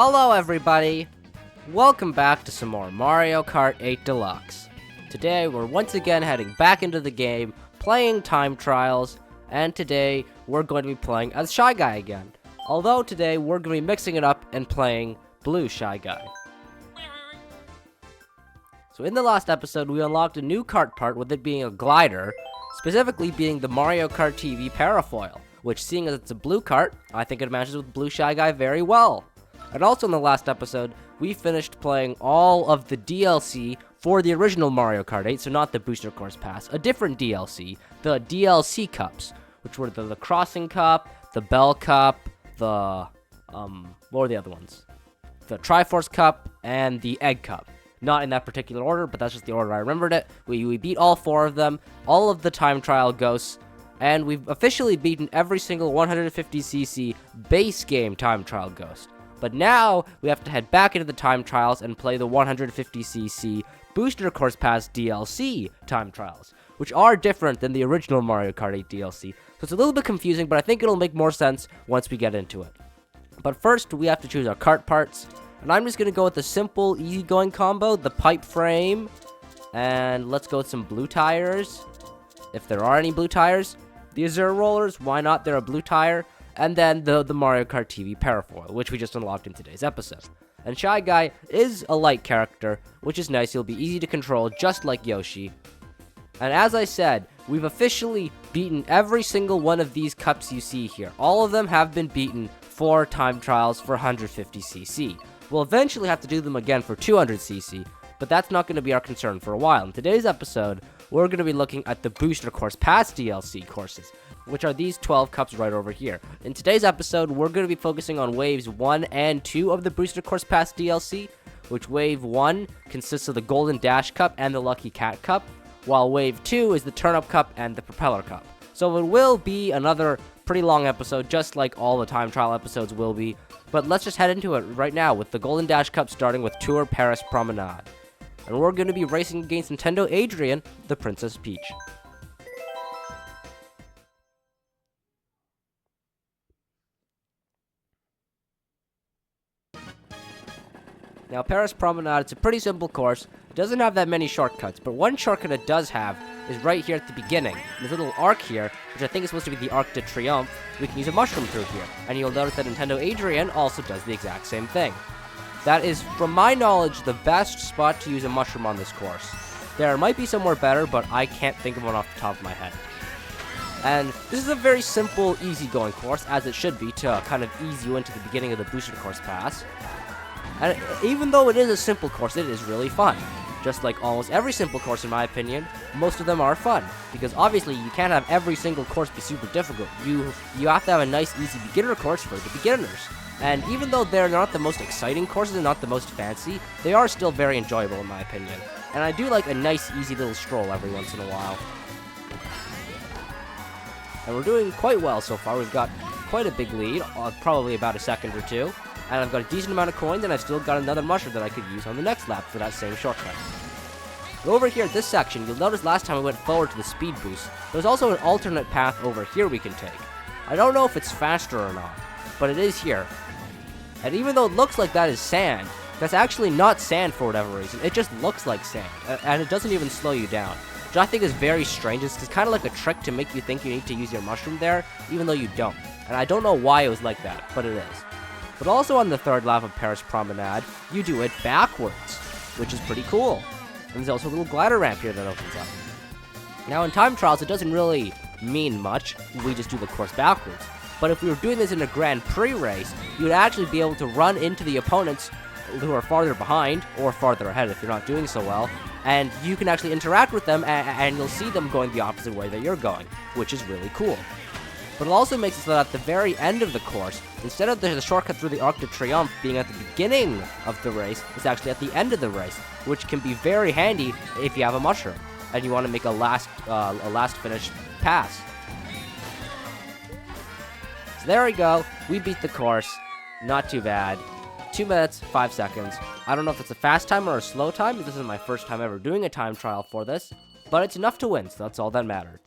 Hello everybody! Welcome back to some more Mario Kart 8 Deluxe. Today we're once again heading back into the game, playing time trials, and today we're going to be playing as Shy Guy again. Although today we're going to be mixing it up and playing Blue Shy Guy. So in the last episode we unlocked a new kart part with it being a glider, specifically being the Mario Kart TV parafoil, which seeing as it's a blue kart, I think it matches with Blue Shy Guy very well. And also in the last episode, we finished playing all of the DLC for the original Mario Kart 8, so not the Booster Course Pass, a different DLC, the DLC Cups, which were the Crossing Cup, the Bell Cup, the, what were the other ones? The Triforce Cup, and the Egg Cup. Not in that particular order, but that's just the order I remembered it. We beat all four of them, all of the time trial ghosts, and we've officially beaten every single 150cc base game time trial ghost. But now, we have to head back into the time trials and play the 150cc Booster Course Pass DLC time trials, which are different than the original Mario Kart 8 DLC. So it's a little bit confusing, but I think it'll make more sense once we get into it. But first, we have to choose our kart parts, and I'm just going to go with the simple, easygoing combo, the pipe frame, and let's go with some blue tires, if there are any blue tires. The Azure rollers, why not? They're a blue tire. And then the Mario Kart TV parafoil, which we just unlocked in today's episode. And Shy Guy is a light character, which is nice. He'll be easy to control, just like Yoshi. And as I said, we've officially beaten every single one of these cups you see here. All of them have been beaten for time trials for 150cc. We'll eventually have to do them again for 200cc, but that's not going to be our concern for a while. In today's episode, we're going to be looking at the Booster Course Pass DLC courses, which are these 12 cups right over here. In today's episode, we're going to be focusing on Waves 1 and 2 of the Booster Course Pass DLC, which Wave 1 consists of the Golden Dash Cup and the Lucky Cat Cup, while Wave 2 is the Turnip Cup and the Propeller Cup. So it will be another pretty long episode, just like all the time trial episodes will be, but let's just head into it right now with the Golden Dash Cup starting with Tour Paris Promenade. And we're going to be racing against Nintendo Adrian, the Princess Peach. Now, Paris Promenade, it's a pretty simple course. It doesn't have that many shortcuts, but one shortcut it does have is right here at the beginning. This little arc here, which I think is supposed to be the Arc de Triomphe, we can use a mushroom through here. And you'll notice that Nintendo Adrian also does the exact same thing. That is, from my knowledge, the best spot to use a mushroom on this course. There might be somewhere better, but I can't think of one off the top of my head. And this is a very simple, easygoing course, as it should be, to kind of ease you into the beginning of the Booster Course Pass. And even though it is a simple course, it is really fun. Just like almost every simple course, in my opinion, most of them are fun. Because obviously, you can't have every single course be super difficult. You have to have a nice, easy beginner course for the beginners. And even though they're not the most exciting courses and not the most fancy, they are still very enjoyable in my opinion. And I do like a nice, easy little stroll every once in a while. And we're doing quite well so far. We've got quite a big lead, probably about a second or two. And I've got a decent amount of coins, and I've still got another mushroom that I could use on the next lap for that same shortcut. Over here at this section, you'll notice last time we went forward to the speed boost, there's also an alternate path over here we can take. I don't know if it's faster or not, but it is here. And even though it looks like that is sand, that's actually not sand for whatever reason. It just looks like sand, and it doesn't even slow you down, which I think is very strange. It's kind of like a trick to make you think you need to use your mushroom there, even though you don't. And I don't know why it was like that, but it is. But also on the third lap of Paris Promenade, you do it backwards, which is pretty cool. And there's also a little glider ramp here that opens up. Now in time trials, it doesn't really mean much. We just do the course backwards. But if we were doing this in a Grand Prix race, you would actually be able to run into the opponents who are farther behind, or farther ahead if you're not doing so well, and you can actually interact with them, and you'll see them going the opposite way that you're going, which is really cool. But it also makes it so that at the very end of the course, instead of the shortcut through the Arc de Triomphe being at the beginning of the race, it's actually at the end of the race, which can be very handy if you have a mushroom, and you want to make a last finish pass. So there we go, we beat the course, not too bad. 2 minutes, 5 seconds. I don't know if it's a fast time or a slow time, this is my first time ever doing a time trial for this, but it's enough to win, so that's all that mattered.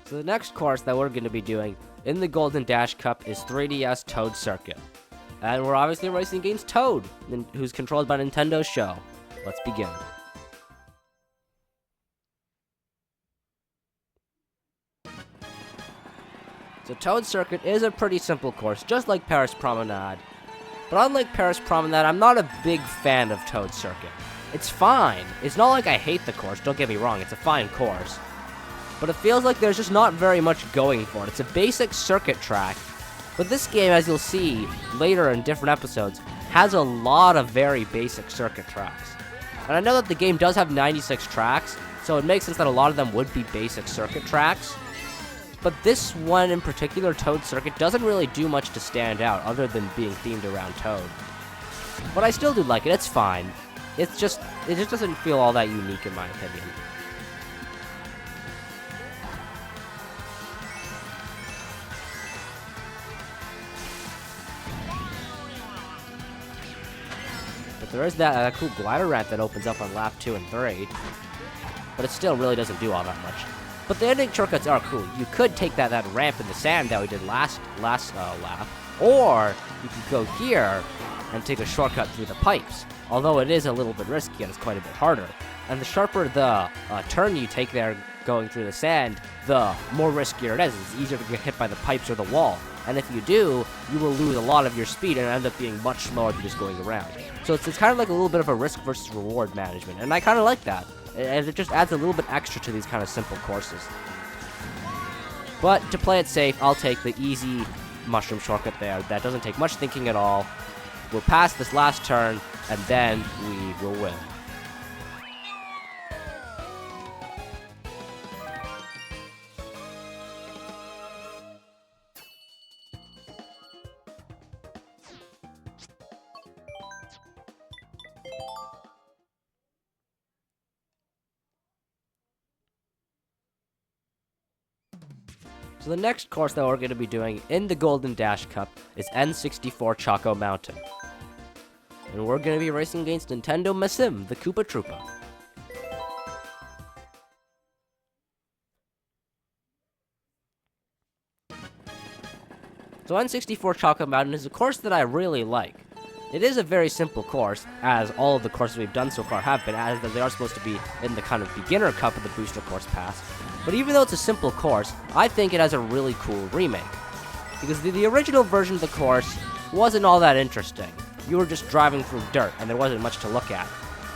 So the next course that we're going to be doing in the Golden Dash Cup is 3DS Toad Circuit. And we're obviously racing against Toad, who's controlled by Nintendo's show. Let's begin. So Toad Circuit is a pretty simple course, just like Paris Promenade. But unlike Paris Promenade, I'm not a big fan of Toad Circuit. It's fine. It's not like I hate the course, don't get me wrong, it's a fine course. But it feels like there's just not very much going for it. It's a basic circuit track. But this game, as you'll see later in different episodes, has a lot of very basic circuit tracks. And I know that the game does have 96 tracks, so it makes sense that a lot of them would be basic circuit tracks. But this one in particular, Toad Circuit, doesn't really do much to stand out other than being themed around Toad. But I still do like it, it's fine. It just doesn't feel all that unique in my opinion. But there is that cool glider ramp that opens up on lap 2 and 3. But it still really doesn't do all that much. But the ending shortcuts are cool. You could take that ramp in the sand that we did last lap, or you could go here and take a shortcut through the pipes. Although it is a little bit risky and it's quite a bit harder. And the sharper the turn you take there going through the sand, the more riskier it is. It's easier to get hit by the pipes or the wall. And if you do, you will lose a lot of your speed and end up being much slower than just going around. So it's kind of like a little bit of a risk versus reward management, and I kind of like that. And it just adds a little bit extra to these kind of simple courses. But to play it safe, I'll take the easy mushroom shortcut there. That doesn't take much thinking at all. We'll pass this last turn, and then we will win. So the next course that we're going to be doing in the Golden Dash Cup is N64 Choco Mountain. And we're going to be racing against Nintendo Massim, the Koopa Troopa. So N64 Choco Mountain is a course that I really like. It is a very simple course, as all of the courses we've done so far have been, as they are supposed to be in the kind of beginner cup of the Booster Course Pass. But even though it's a simple course, I think it has a really cool remake. Because the original version of the course wasn't all that interesting. You were just driving through dirt, and there wasn't much to look at.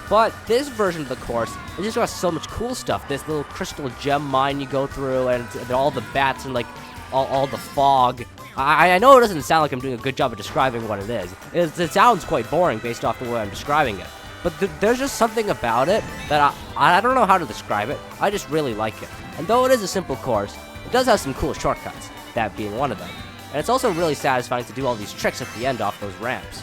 But this version of the course, it just got so much cool stuff. This little crystal gem mine you go through, and all the bats, and like all the fog. I know it doesn't sound like I'm doing a good job of describing what it is. It sounds quite boring based off the way I'm describing it. But there's just something about it that I don't know how to describe it. I just really like it. And though it is a simple course, it does have some cool shortcuts, that being one of them. And it's also really satisfying to do all these tricks at the end off those ramps.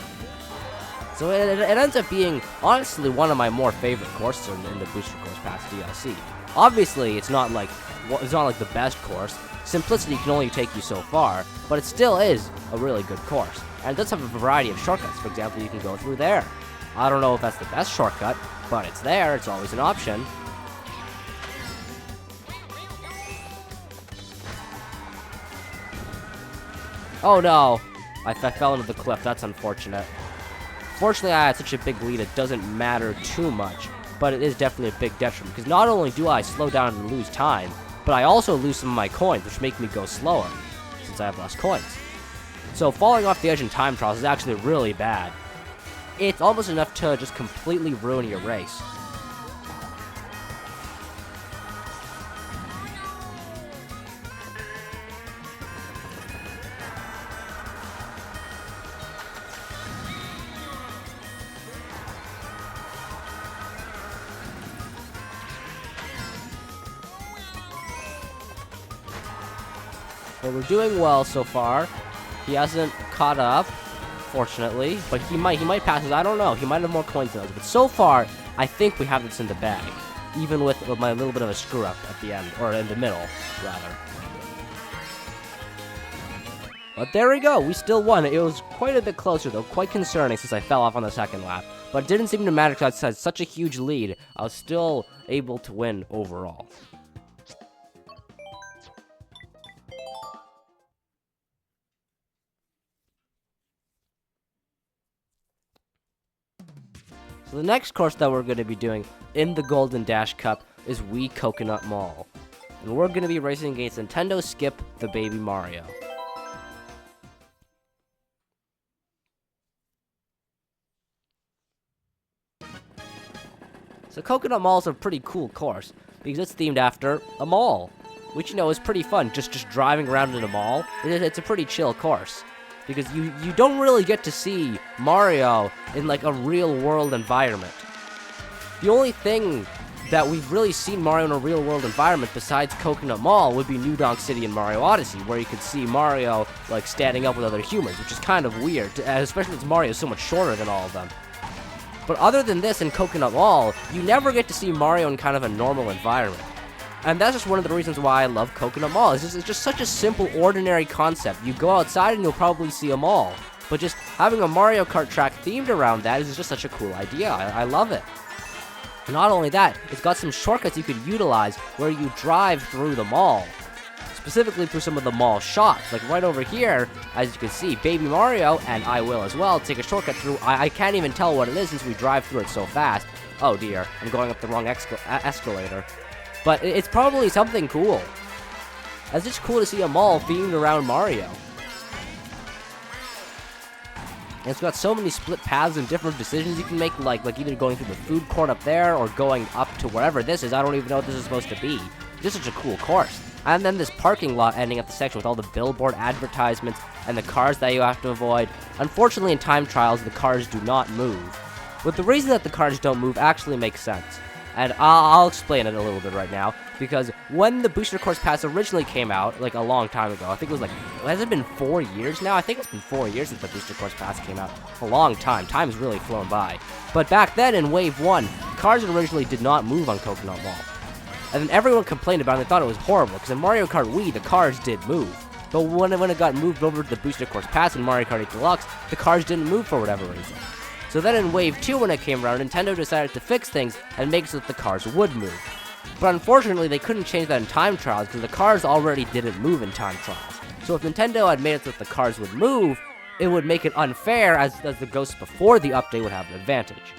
So it ends up being, honestly, one of my more favorite courses in the Booster Course Pass DLC. Obviously, it's not like the best course. Simplicity can only take you so far, but it still is a really good course. And it does have a variety of shortcuts. For example, you can go through there. I don't know if that's the best shortcut, but it's there. It's always an option. Oh no! I fell into the cliff. That's unfortunate. Fortunately, I had such a big lead, it doesn't matter too much, but it is definitely a big detriment, because not only do I slow down and lose time, but I also lose some of my coins, which make me go slower, since I have less coins. So falling off the edge in time trials is actually really bad. It's almost enough to just completely ruin your race. But we're doing well so far. He hasn't caught up, fortunately, but he might pass us. I don't know. He might have more coins than us. But so far, I think we have this in the bag, even with my little bit of a screw up at the end, or in the middle, rather. But there we go. We still won. It was quite a bit closer, though. Quite concerning since I fell off on the second lap. But it didn't seem to matter because I had such a huge lead. I was still able to win overall. So the next course that we're going to be doing in the Golden Dash Cup is Wii Coconut Mall. And we're going to be racing against Nintendo Skip the Baby Mario. So Coconut Mall is a pretty cool course because it's themed after a mall, which, you know, is pretty fun. Just driving around in a mall, it's a pretty chill course because you don't really get to see Mario in like a real world environment. The only thing that we've really seen Mario in a real world environment besides Coconut Mall would be New Donk City and Mario Odyssey, where you could see Mario like standing up with other humans, which is kind of weird, especially since Mario is so much shorter than all of them. But other than this in Coconut Mall, you never get to see Mario in kind of a normal environment. And that's just one of the reasons why I love Coconut Mall. It's just such a simple, ordinary concept. You go outside and you'll probably see a mall. But just having a Mario Kart track themed around that is just such a cool idea. I love it. Not only that, it's got some shortcuts you can utilize where you drive through the mall. Specifically through some of the mall shops. Like right over here, as you can see, Baby Mario, and I will as well, take a shortcut through. I can't even tell what it is since we drive through it so fast. Oh dear, I'm going up the wrong escalator. But it's probably something cool. It's just cool to see a mall themed around Mario. And it's got so many split paths and different decisions you can make, like either going through the food court up there or going up to wherever this is. I don't even know what this is supposed to be. It's just such a cool course. And then this parking lot ending at the section with all the billboard advertisements and the cars that you have to avoid. Unfortunately, in time trials, the cars do not move. But the reason that the cars don't move actually makes sense. And I'll explain it a little bit right now, because when the Booster Course Pass originally came out, like a long time ago, I think it was like, has it been 4 years now? I think it's been 4 years since the Booster Course Pass came out. A long time. Time's really flown by. But back then, in Wave 1, cars originally did not move on Coconut Mall. And then everyone complained about it and they thought it was horrible, because in Mario Kart Wii, the cars did move. But when it got moved over to the Booster Course Pass in Mario Kart 8 Deluxe, the cars didn't move for whatever reason. So then in Wave 2, when it came around, Nintendo decided to fix things and make so that the cars would move. But unfortunately, they couldn't change that in time trials because the cars already didn't move in time trials. So if Nintendo had made it so that the cars would move, it would make it unfair as the ghosts before the update would have an advantage.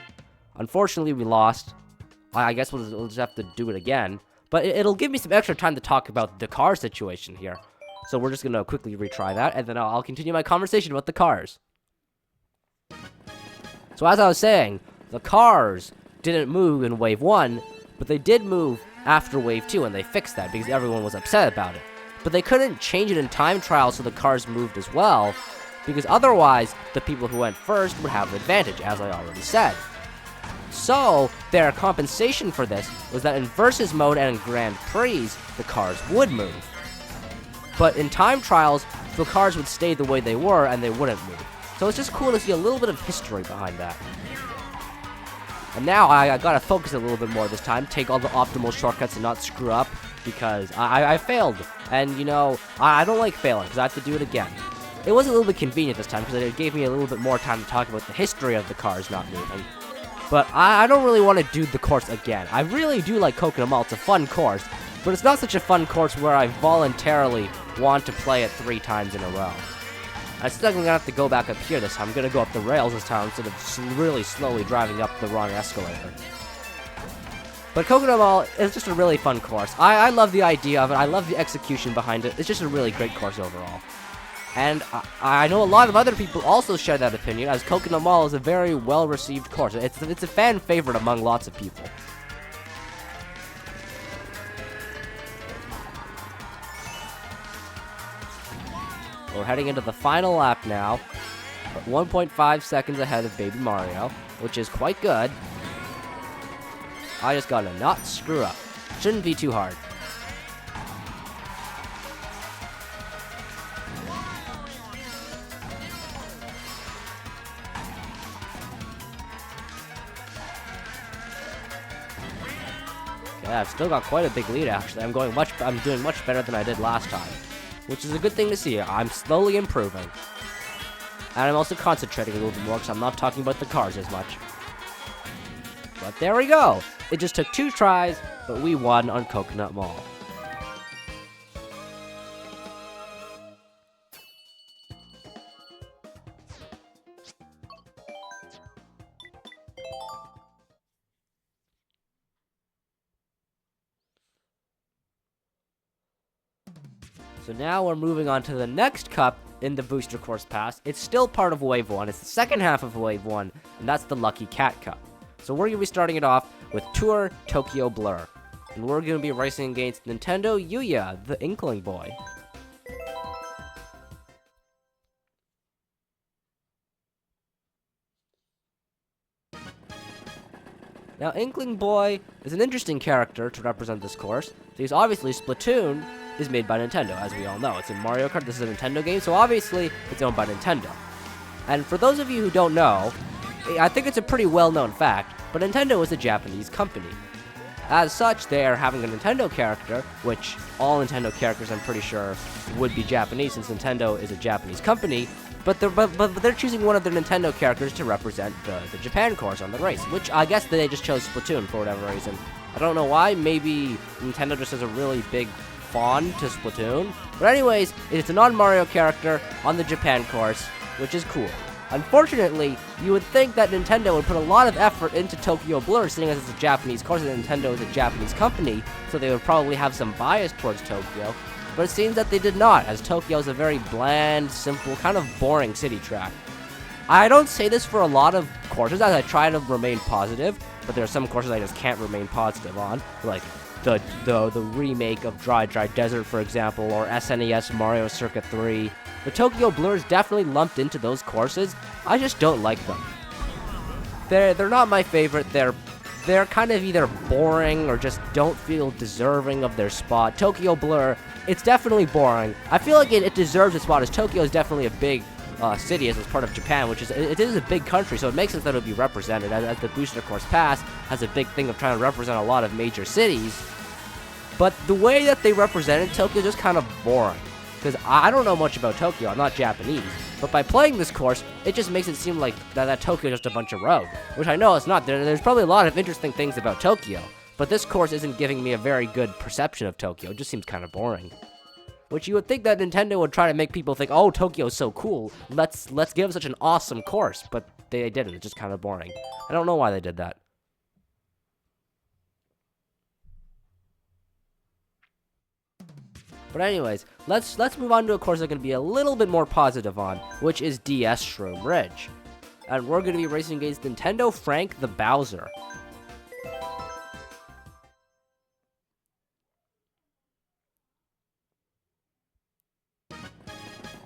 Unfortunately, we lost. I guess we'll just have to do it again. But it'll give me some extra time to talk about the car situation here. So we're just going to quickly retry that, and then I'll continue my conversation about the cars. So as I was saying, the cars didn't move in Wave 1, but they did move after Wave 2, and they fixed that because everyone was upset about it. But they couldn't change it in time trials so the cars moved as well, because otherwise, the people who went first would have an advantage, as I already said. So, their compensation for this was that in Versus Mode and in Grand Prix, the cars would move. But in time trials, the cars would stay the way they were, and they wouldn't move. So it's just cool to see a little bit of history behind that. And now I gotta focus a little bit more this time, take all the optimal shortcuts and not screw up, because I failed. And, you know, I don't like failing, because I have to do it again. It was a little bit convenient this time, because it gave me a little bit more time to talk about the history of the cars not moving. But I don't really want to do the course again. I really do like Coconut Mall. It's a fun course, but it's not such a fun course where I voluntarily want to play it 3 times in a row. I'm still gonna have to go back up here this time. I'm gonna go up the rails this time instead of really slowly driving up the wrong escalator. But Coconut Mall is just a really fun course. I love the idea of it. I love the execution behind it. It's just a really great course overall. And I know a lot of other people also share that opinion, as Coconut Mall is a very well-received course. It's a fan favorite among lots of people. We're heading into the final lap now, 1.5 seconds ahead of Baby Mario, which is quite good. I just gotta not screw up. Shouldn't be too hard. Yeah, I've still got quite a big lead actually. I'm doing much better than I did last time, which is a good thing to see. I'm slowly improving. And I'm also concentrating a little bit more because I'm not talking about the cars as much. But there we go. It just took 2 tries, but we won on Coconut Mall. So now we're moving on to the next cup in the Booster Course Pass. It's still part of Wave 1. It's the second half of Wave 1, and that's the Lucky Cat Cup. So we're going to be starting it off with Tour Tokyo Blur. And we're going to be racing against Nintendo Yuya, the Inkling Boy. Now, Inkling Boy is an interesting character to represent this course, because obviously Splatoon is made by Nintendo, as we all know. It's in Mario Kart, this is a Nintendo game, so obviously it's owned by Nintendo. And for those of you who don't know, I think it's a pretty well-known fact, but Nintendo is a Japanese company. As such, they are having a Nintendo character, which all Nintendo characters, I'm pretty sure, would be Japanese, since Nintendo is a Japanese company, but they're choosing one of their Nintendo characters to represent the Japan course on the race, which I guess they just chose Splatoon for whatever reason. I don't know why, maybe Nintendo just has a really big fond to Splatoon. But anyways, it's a non-Mario character on the Japan course, which is cool. Unfortunately, you would think that Nintendo would put a lot of effort into Tokyo Blur, seeing as it's a Japanese course and Nintendo is a Japanese company, so they would probably have some bias towards Tokyo. But it seems that they did not, as Tokyo is a very bland, simple, kind of boring city track. I don't say this for a lot of courses, as I try to remain positive, but there are some courses I just can't remain positive on, like the remake of Dry Desert, for example, or SNES Mario Circuit 3. The Tokyo Blur is definitely lumped into those courses. I just don't like them. They're not my favorite. They're kind of either boring or just don't feel deserving of their spot. Tokyo Blur, it's definitely boring. I feel like it deserves its spot, as Tokyo is definitely a big city, as it's part of Japan, which is it is a big country, so it makes sense that it'll be represented, as the Booster Course Pass has a big thing of trying to represent a lot of major cities. But the way that they represented Tokyo is just kind of boring, because I don't know much about Tokyo, I'm not Japanese, but by playing this course, it just makes it seem like that Tokyo is just a bunch of road, which I know it's not. There's probably a lot of interesting things about Tokyo, but this course isn't giving me a very good perception of Tokyo. It just seems kind of boring. Which you would think that Nintendo would try to make people think, oh, Tokyo's so cool, let's give such an awesome course, but they didn't. It's just kind of boring. I don't know why they did that. But anyways, let's move on to a course I'm going to be a little bit more positive on, which is DS Shroom Ridge. And we're going to be racing against Nintendo Frank the Bowser.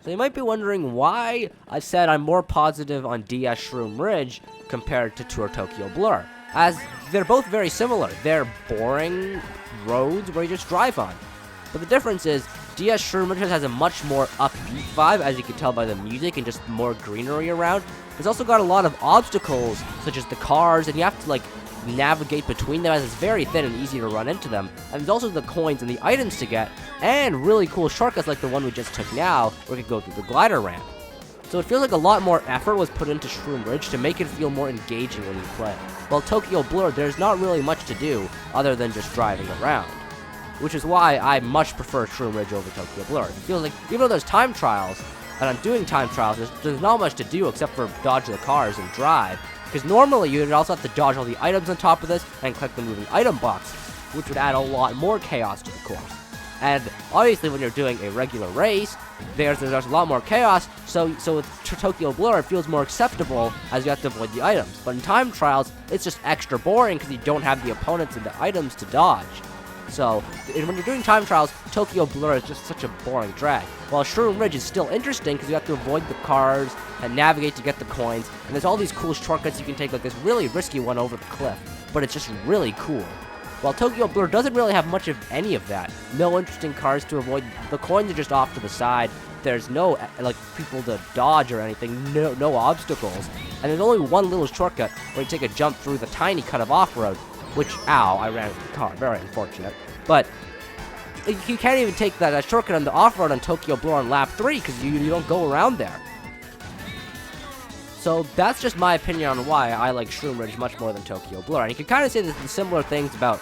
So you might be wondering why I said I'm more positive on DS Shroom Ridge compared to Tour Tokyo Blur, as they're both very similar. They're boring roads where you just drive on. But the difference is, DS Shroom Ridge has a much more upbeat vibe, as you can tell by the music, and just more greenery around. It's also got a lot of obstacles, such as the cars, and you have to, navigate between them, as it's very thin and easy to run into them. And there's also the coins and the items to get, and really cool shortcuts like the one we just took now, where we could go through the glider ramp. So it feels like a lot more effort was put into Shroom Ridge to make it feel more engaging when you play. While Tokyo Blur, there's not really much to do, other than just driving around. Which is why I much prefer Shroom Ridge over Tokyo Blur. It feels like, even though there's time trials, and I'm doing time trials, there's not much to do except for dodge the cars and drive. Because normally you'd also have to dodge all the items on top of this and collect the moving item box, which would add a lot more chaos to the course. And obviously when you're doing a regular race, there's a lot more chaos, so with Tokyo Blur it feels more acceptable as you have to avoid the items. But in time trials, it's just extra boring because you don't have the opponents and the items to dodge. So, when you're doing time trials, Tokyo Blur is just such a boring drag. While Shroom Ridge is still interesting because you have to avoid the cars and navigate to get the coins, and there's all these cool shortcuts you can take, like this really risky one over the cliff, but it's just really cool. While Tokyo Blur doesn't really have much of any of that. No interesting cars to avoid, the coins are just off to the side, there's no, people to dodge or anything, no obstacles, and there's only one little shortcut where you take a jump through the tiny cut of off-road, which, ow, I ran into the car, very unfortunate. But you can't even take that shortcut on the off-road on Tokyo Blur on lap 3 because you don't go around there. So that's just my opinion on why I like Shroom Ridge much more than Tokyo Blur. And you can kind of say the similar things about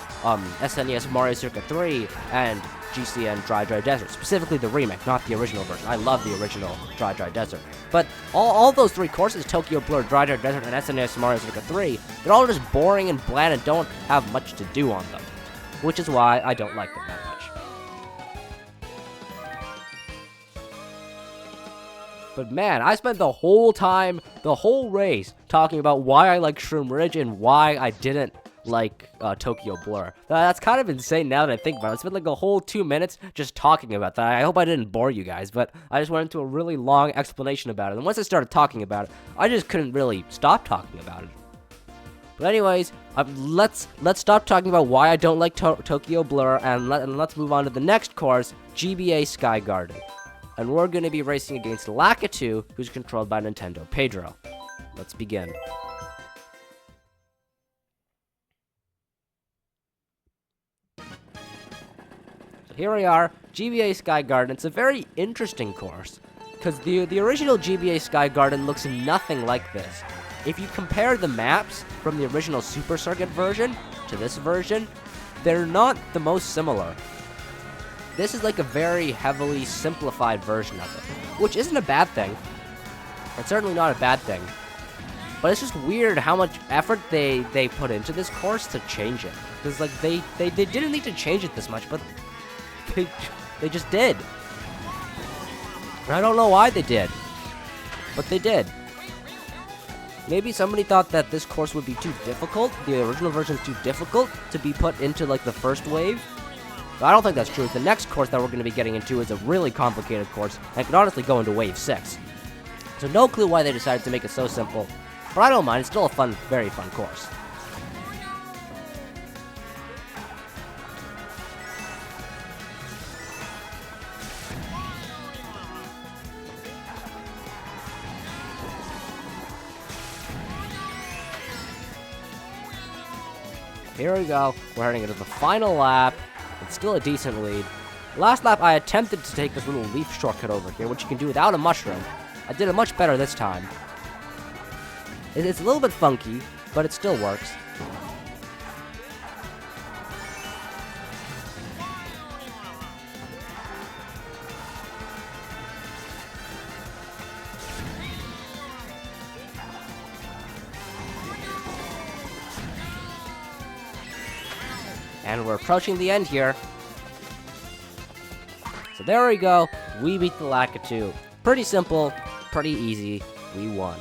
SNES Mario Circuit 3 and GCN Dry Desert, specifically the remake, not the original version. I love the original Dry Desert. But all those three courses, Tokyo Blur, Dry Desert, and SNES Mario Circuit 3, they're all just boring and bland and don't have much to do on them. Which is why I don't like them that much. But man, I spent the whole race, talking about why I like Shroom Ridge and why I didn't like Tokyo Blur. That's kind of insane now that I think about it. I spent like a whole 2 minutes just talking about that. I hope I didn't bore you guys, but I just went into a really long explanation about it. And once I started talking about it, I just couldn't really stop talking about it. But anyways, let's stop talking about why I don't like Tokyo Blur, and let's move on to the next course, GBA Sky Garden. And we're going to be racing against Lakitu, who's controlled by Nintendo Pedro. Let's begin. So here we are, GBA Sky Garden. It's a very interesting course, because the original GBA Sky Garden looks nothing like this. If you compare the maps from the original Super Circuit version to this version, they're not the most similar. This is like a very heavily simplified version of it, which isn't a bad thing. It's certainly not a bad thing. But it's just weird how much effort they put into this course to change it. Because like they didn't need to change it this much, but they just did. And I don't know why they did, but they did. Maybe somebody thought that this course would be too difficult, the original version is too difficult to be put into like the first wave. But I don't think that's true. The next course that we're going to be getting into is a really complicated course and could honestly go into wave 6. So no clue why they decided to make it so simple, but I don't mind. It's still a fun, very fun course. Here we go. We're heading into the final lap. It's still a decent lead. Last lap, I attempted to take this little leaf shortcut over here, which you can do without a mushroom. I did it much better this time. It's a little bit funky, but it still works. And we're approaching the end here. So there we go. We beat the Lakitu. Pretty simple, pretty easy. We won.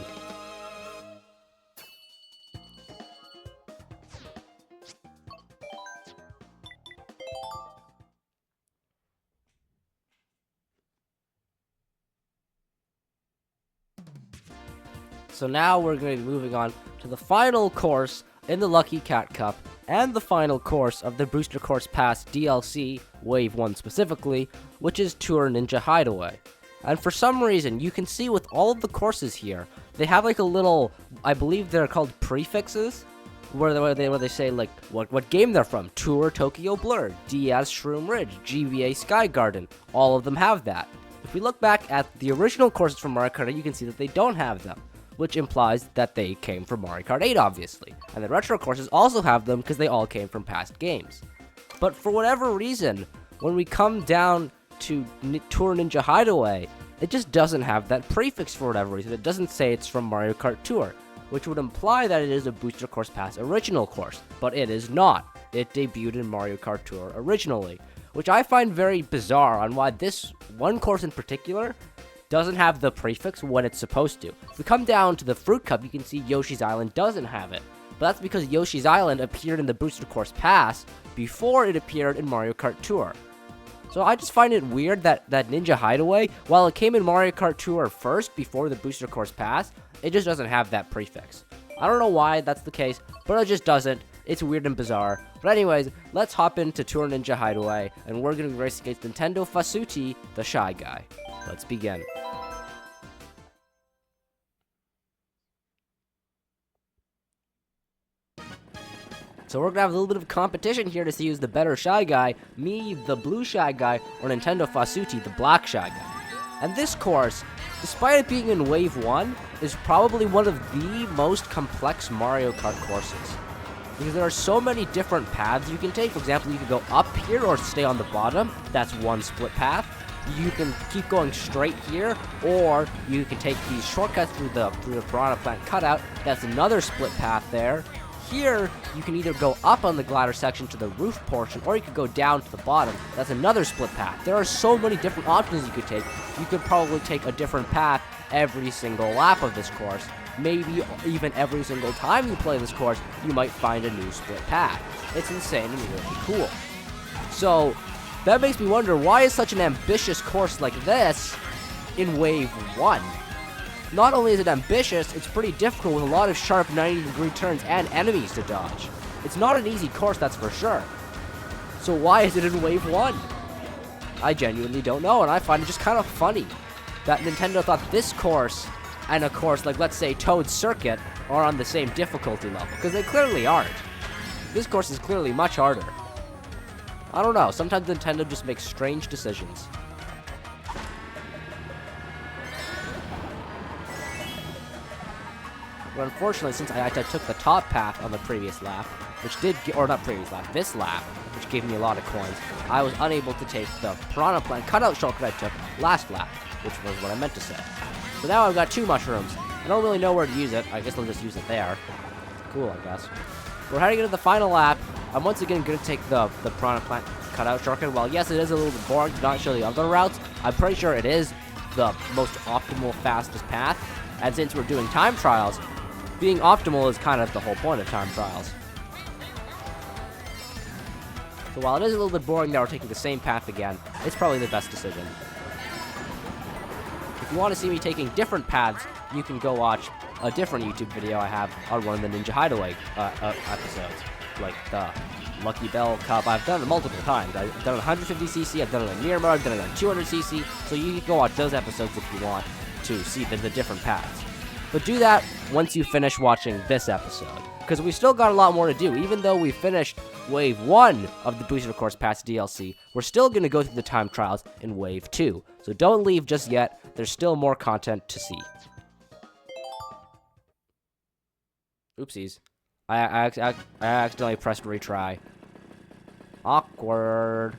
So now we're going to be moving on to the final course in the Lucky Cat Cup, and the final course of the Booster Course Pass DLC, Wave 1 specifically, which is Tour Ninja Hideaway. And for some reason, you can see with all of the courses here, they have like a little, I believe they're called prefixes, where they say like what game they're from. Tour Tokyo Blur, DS Shroom Ridge, GBA Sky Garden, all of them have that. If we look back at the original courses from Mario Kart 8, you can see that they don't have them, which implies that they came from Mario Kart 8, obviously. And the retro courses also have them because they all came from past games. But for whatever reason, when we come down to Tour Ninja Hideaway, it just doesn't have that prefix for whatever reason. It doesn't say it's from Mario Kart Tour, which would imply that it is a Booster Course Pass original course, but it is not. It debuted in Mario Kart Tour originally, which I find very bizarre on why this one course in particular doesn't have the prefix when it's supposed to. If we come down to the Fruit Cup, you can see Yoshi's Island doesn't have it. But that's because Yoshi's Island appeared in the Booster Course Pass before it appeared in Mario Kart Tour. So I just find it weird that Ninja Hideaway, while it came in Mario Kart Tour first before the Booster Course Pass, it just doesn't have that prefix. I don't know why that's the case, but it just doesn't. It's weird and bizarre. But anyways, let's hop into Tour Ninja Hideaway, and we're going to be racing against Nintendo Fasuti, the Shy Guy. Let's begin. So we're gonna have a little bit of competition here to see who's the better Shy Guy, me, the blue Shy Guy, or Nintendo Fasuti, the black Shy Guy. And this course, despite it being in Wave 1, is probably one of the most complex Mario Kart courses. Because there are so many different paths you can take. For example, you can go up here or stay on the bottom. That's one split path. You can keep going straight here, or you can take these shortcuts through the Piranha Plant cutout. That's another split path there. Here, you can either go up on the glider section to the roof portion, or you could go down to the bottom. That's another split path. There are so many different options you could take. You could probably take a different path every single lap of this course. Maybe even every single time you play this course, you might find a new split path. It's insane and really cool. So, that makes me wonder, why is such an ambitious course like this in Wave 1? Not only is it ambitious, it's pretty difficult with a lot of sharp 90-degree turns and enemies to dodge. It's not an easy course, that's for sure. So why is it in Wave 1? I genuinely don't know, and I find it just kind of funny that Nintendo thought this course and a course like, let's say, Toad Circuit are on the same difficulty level, because they clearly aren't. This course is clearly much harder. I don't know, sometimes Nintendo just makes strange decisions. But unfortunately, since I took the top path on the previous lap, which did, or not previous lap, this lap, which gave me a lot of coins, I was unable to take the Piranha Plant cutout shortcut I took last lap, which was what I meant to say. So now I've got 2 mushrooms. I don't really know where to use it. I guess I'll just use it there. Cool, I guess. We're heading into the final lap. I'm once again going to take the Piranha Plant cutout shortcut. While yes, it is a little bit boring to not show the other routes, I'm pretty sure it is the most optimal, fastest path. And since we're doing time trials, being optimal is kind of the whole point of time trials. So while it is a little bit boring that we're taking the same path again, it's probably the best decision. If you want to see me taking different paths, you can go watch a different YouTube video I have on one of the Ninja Hideaway episodes. Like the Lucky Bell Cup. I've done it multiple times. I've done it on 150cc, I've done it on Mirror Mode, I've done it on 200cc, so you can go watch those episodes if you want to see the different paths. But do that once you finish watching this episode, because we still got a lot more to do. Even though we finished Wave 1 of the Booster Course Pass DLC, we're still going to go through the time trials in Wave 2. So don't leave just yet, there's still more content to see. Oopsies. I accidentally pressed retry. Awkward.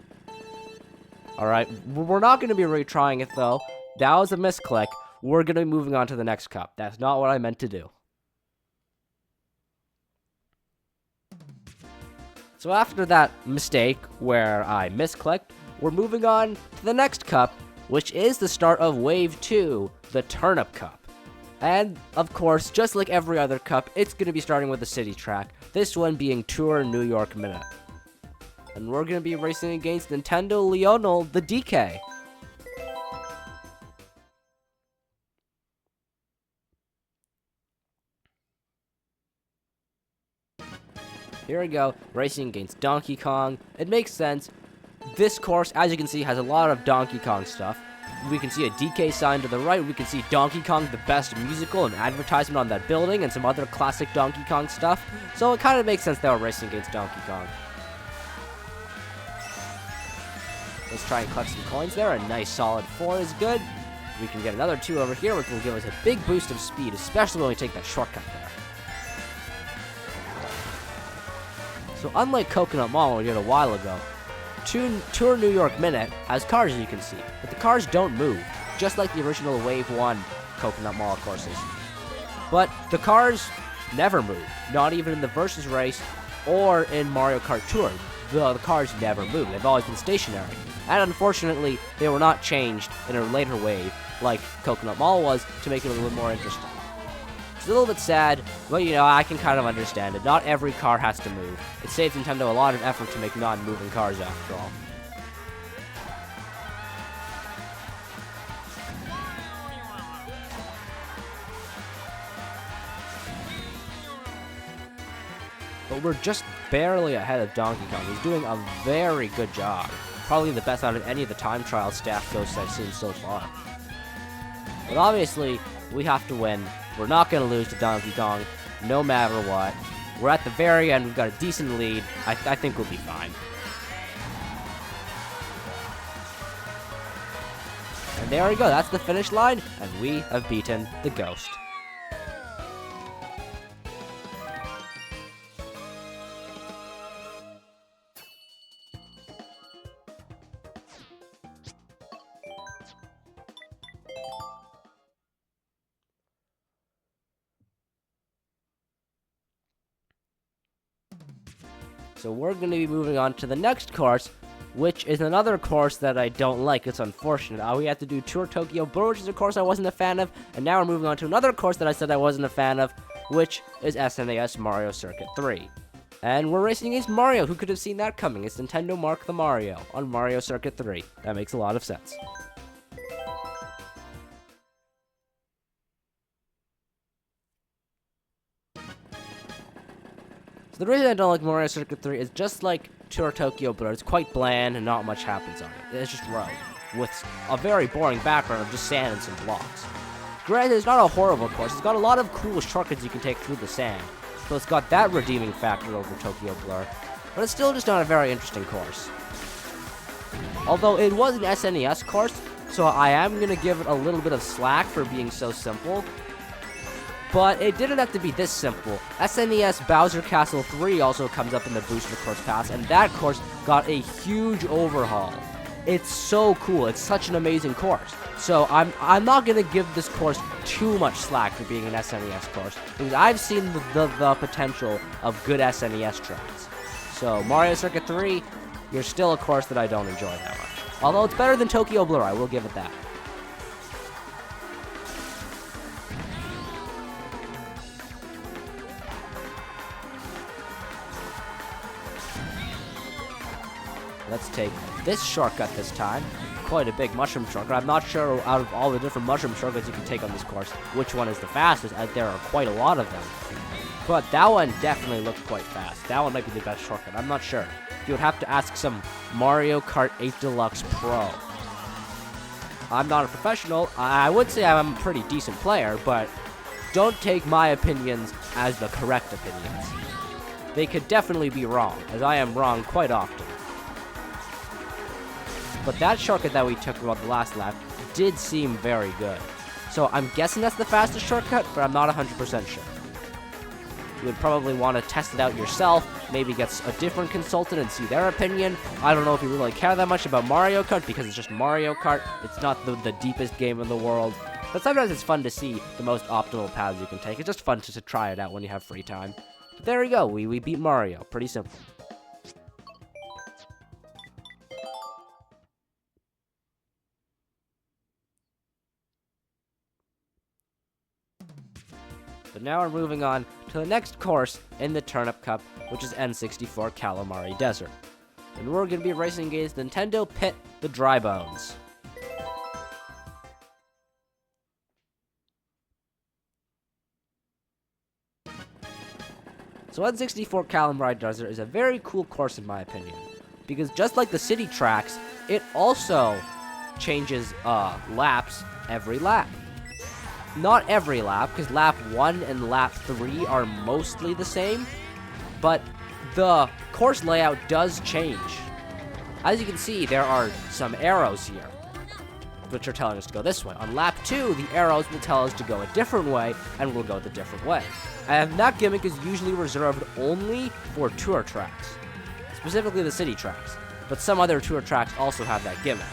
Alright, we're not going to be retrying it though. That was a misclick. We're going to be moving on to the next cup. That's not what I meant to do. So after that mistake where I misclicked, we're moving on to the next cup, which is the start of Wave 2, the Turnip Cup. And, of course, just like every other cup, it's going to be starting with a city track, this one being Tour New York Minute. And we're going to be racing against Nintendo Lionel, the DK. Here we go, racing against Donkey Kong. It makes sense. This course, as you can see, has a lot of Donkey Kong stuff. We can see a DK sign to the right. We can see Donkey Kong, the best musical, and advertisement on that building, and some other classic Donkey Kong stuff. So it kind of makes sense that we're racing against Donkey Kong. Let's try and collect some coins there. A nice solid 4 is good. We can get another 2 over here, which will give us a big boost of speed, especially when we take that shortcut there. So unlike Coconut Mall we did a while ago, Tour New York Minute has cars, as you can see, but the cars don't move, just like the original Wave 1 Coconut Mall courses. But the cars never move, not even in the Versus race or in Mario Kart Tour. The cars never move, they've always been stationary. And unfortunately, they were not changed in a later wave, like Coconut Mall was, to make it a little bit more interesting. It's a little bit sad, but you know, I can kind of understand it. Not every car has to move. It saves Nintendo a lot of effort to make non-moving cars after all. But we're just barely ahead of Donkey Kong. He's doing a very good job. Probably the best out of any of the time trial staff ghosts I've seen so far. But obviously, we have to win. We're not going to lose to Donkey Kong, no matter what. We're at the very end. We've got a decent lead. I think we'll be fine. And there we go. That's the finish line, and we have beaten the Ghost. So we're going to be moving on to the next course, which is another course that I don't like. It's unfortunate. We had to do Tour Tokyo Blur, which is a course I wasn't a fan of, and now we're moving on to another course that I said I wasn't a fan of, which is SNES Mario Circuit 3. And we're racing against Mario. Who could have seen that coming? It's Nintendo Mark the Mario on Mario Circuit 3. That makes a lot of sense. So the reason I don't like Mario Circuit 3 is just like Tour Tokyo Blur. It's quite bland and not much happens on it. It's just road with a very boring background of just sand and some blocks. Granted, it's not a horrible course. It's got a lot of cool shortcuts you can take through the sand. So it's got that redeeming factor over Tokyo Blur. But it's still just not a very interesting course. Although it was an SNES course, so I am going to give it a little bit of slack for being so simple. But it didn't have to be this simple. SNES Bowser Castle 3 also comes up in the Booster Course Pass, and that course got a huge overhaul. It's so cool. It's such an amazing course. So I'm not going to give this course too much slack for being an SNES course, because I've seen the potential of good SNES tracks. So Mario Circuit 3, you're still a course that I don't enjoy that much. Although it's better than Tokyo Blur, I will give it that. Let's take this shortcut this time. Quite a big mushroom shortcut. I'm not sure out of all the different mushroom shortcuts you can take on this course, which one is the fastest, as there are quite a lot of them. But that one definitely looked quite fast. That one might be the best shortcut. I'm not sure. You would have to ask some Mario Kart 8 Deluxe Pro. I'm not a professional. I would say I'm a pretty decent player, but don't take my opinions as the correct opinions. They could definitely be wrong, as I am wrong quite often. But that shortcut that we took about the last lap did seem very good. So I'm guessing that's the fastest shortcut, but I'm not 100% sure. You would probably want to test it out yourself, maybe get a different consultant and see their opinion. I don't know if you really care that much about Mario Kart, because it's just Mario Kart. It's not the deepest game in the world. But sometimes it's fun to see the most optimal paths you can take. It's just fun to try it out when you have free time. But there we go, we beat Mario. Pretty simple. But now we're moving on to the next course in the Turnip Cup, which is N64 Calamari Desert. And we're going to be racing against Nintendo Pit the Dry Bones. So N64 Calamari Desert is a very cool course in my opinion, because just like the city tracks, it also changes laps every lap. Not every lap, because lap 1 and lap 3 are mostly the same, but the course layout does change. As you can see, there are some arrows here, which are telling us to go this way. On lap 2, the arrows will tell us to go a different way, and we'll go the different way. And that gimmick is usually reserved only for tour tracks, specifically the city tracks, but some other tour tracks also have that gimmick.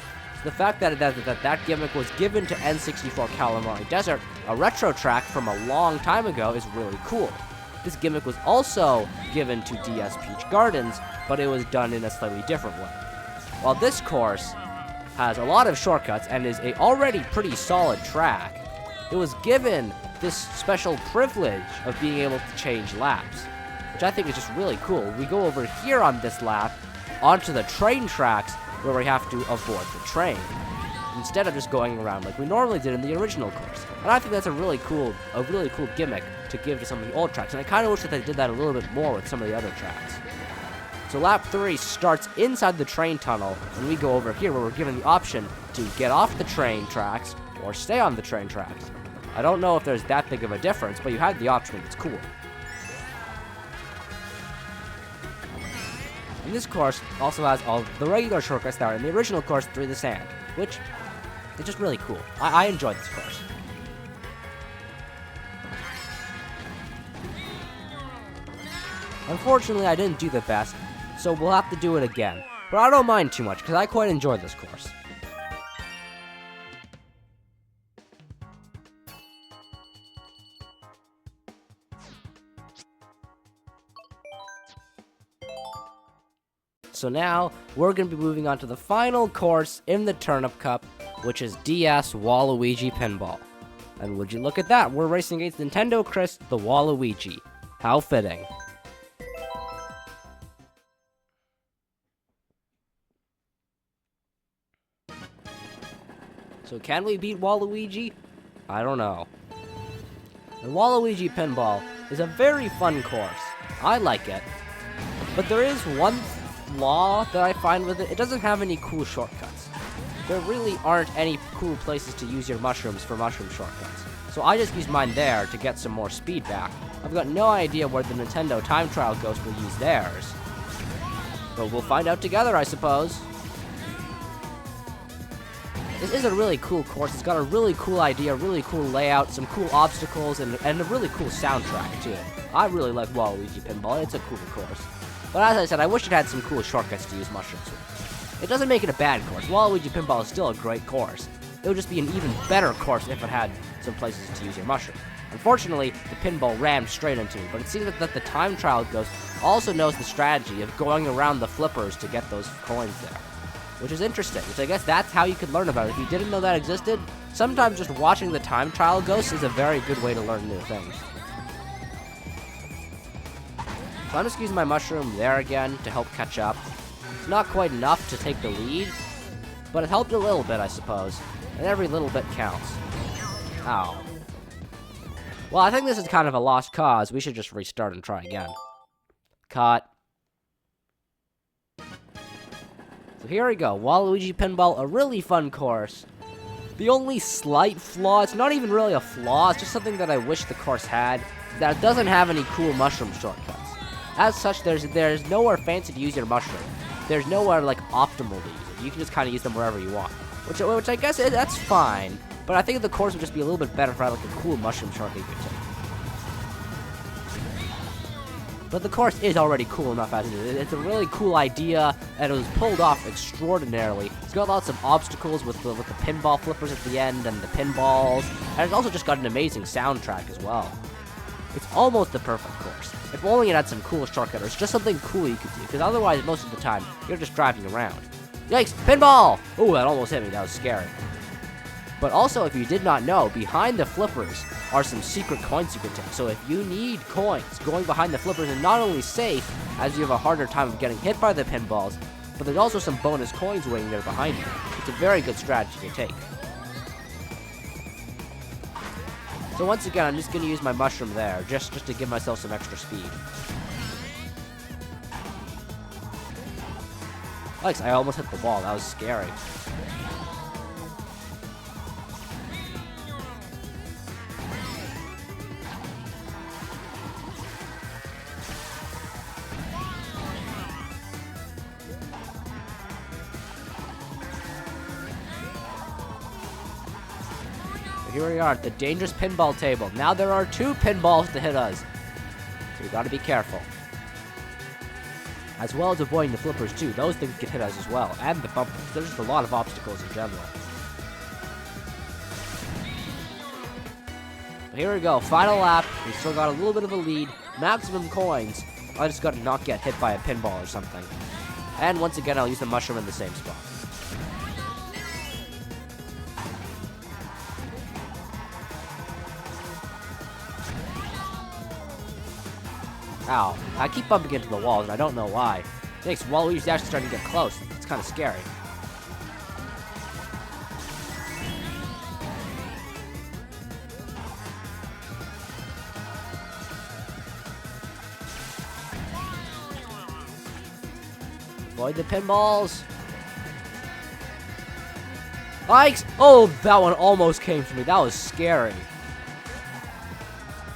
The fact that gimmick was given to N64 Calamari Desert, a retro track from a long time ago, is really cool. This gimmick was also given to DS Peach Gardens, but it was done in a slightly different way. While this course has a lot of shortcuts and is a already pretty solid track, it was given this special privilege of being able to change laps, which I think is just really cool. We go over here on this lap onto the train tracks, where we have to avoid the train, instead of just going around like we normally did in the original course. And I think that's a really cool gimmick to give to some of the old tracks, and I kind of wish that they did that a little bit more with some of the other tracks. So lap 3 starts inside the train tunnel, and we go over here where we're given the option to get off the train tracks or stay on the train tracks. I don't know if there's that big of a difference, but you had the option, it's cool. And this course also has all the regular shortcuts that are in the original course through the sand, which is just really cool. I enjoyed this course. Unfortunately, I didn't do the best, so we'll have to do it again. But I don't mind too much, because I quite enjoyed this course. So now, we're going to be moving on to the final course in the Turnip Cup, which is DS Waluigi Pinball. And would you look at that, we're racing against Nintendo Chris, the Waluigi. How fitting. So can we beat Waluigi? I don't know. And Waluigi Pinball is a very fun course. I like it. But there is one flaw that I find with it. It doesn't have any cool shortcuts. There really aren't any cool places to use your mushrooms for mushroom shortcuts. So I just use mine there to get some more speed back. I've got no idea where the Nintendo Time Trial Ghost will use theirs. But we'll find out together, I suppose. This is a really cool course. It's got a really cool idea, really cool layout, some cool obstacles, and a really cool soundtrack, too. I really like Waluigi Pinball. It's a cool course. But as I said, I wish it had some cool shortcuts to use mushrooms with. It doesn't make it a bad course. Waluigi Pinball is still a great course. It would just be an even better course if it had some places to use your mushroom. Unfortunately, the pinball rammed straight into me, but it seems that the Time Trial Ghost also knows the strategy of going around the flippers to get those coins there. Which is interesting, which I guess that's how you could learn about it. If you didn't know that existed, sometimes just watching the Time Trial Ghost is a very good way to learn new things. So I'm just using my mushroom there again to help catch up. It's not quite enough to take the lead, but it helped a little bit, I suppose. And every little bit counts. Ow. Well, I think this is kind of a lost cause. We should just restart and try again. Cut. So here we go, Waluigi Pinball, a really fun course. The only slight flaw, it's not even really a flaw, it's just something that I wish the course had, that it doesn't have any cool mushroom shortcuts. As such, there's nowhere fancy to use your mushroom. There's nowhere, like, optimal to use it. You can just kind of use them wherever you want. Which I guess, that's fine, but I think the course would just be a little bit better if I had, like, a cool mushroom shortcut you could take. But the course is already cool enough as it is. It's a really cool idea, and it was pulled off extraordinarily. It's got lots of obstacles with the pinball flippers at the end and the pinballs, and it's also just got an amazing soundtrack as well. It's almost the perfect course. If only it had some cool shortcut, or it's just something cool you could do, because otherwise, most of the time, you're just driving around. Yikes! Pinball! Ooh, that almost hit me. That was scary. But also, if you did not know, behind the flippers are some secret coins you can take. So if you need coins, going behind the flippers is not only safe, as you have a harder time of getting hit by the pinballs, but there's also some bonus coins waiting there behind you. It's a very good strategy to take. So once again, I'm just going to use my mushroom there, just to give myself some extra speed. Alex, I almost hit the wall. That was scary. Here we are at the dangerous pinball table. Now there are 2 pinballs to hit us. So we gotta be careful. As well as avoiding the flippers too. Those things can hit us as well. And the bumpers. There's just a lot of obstacles in general. But here we go. Final lap. We still got a little bit of a lead. Maximum coins. I just gotta not get hit by a pinball or something. And once again, I'll use the mushroom in the same spot. Ow. I keep bumping into the walls, and I don't know why. Thanks, Waluigi's actually starting to get close. It's kind of scary. Avoid the pinballs. Yikes! Oh, that one almost came for me. That was scary.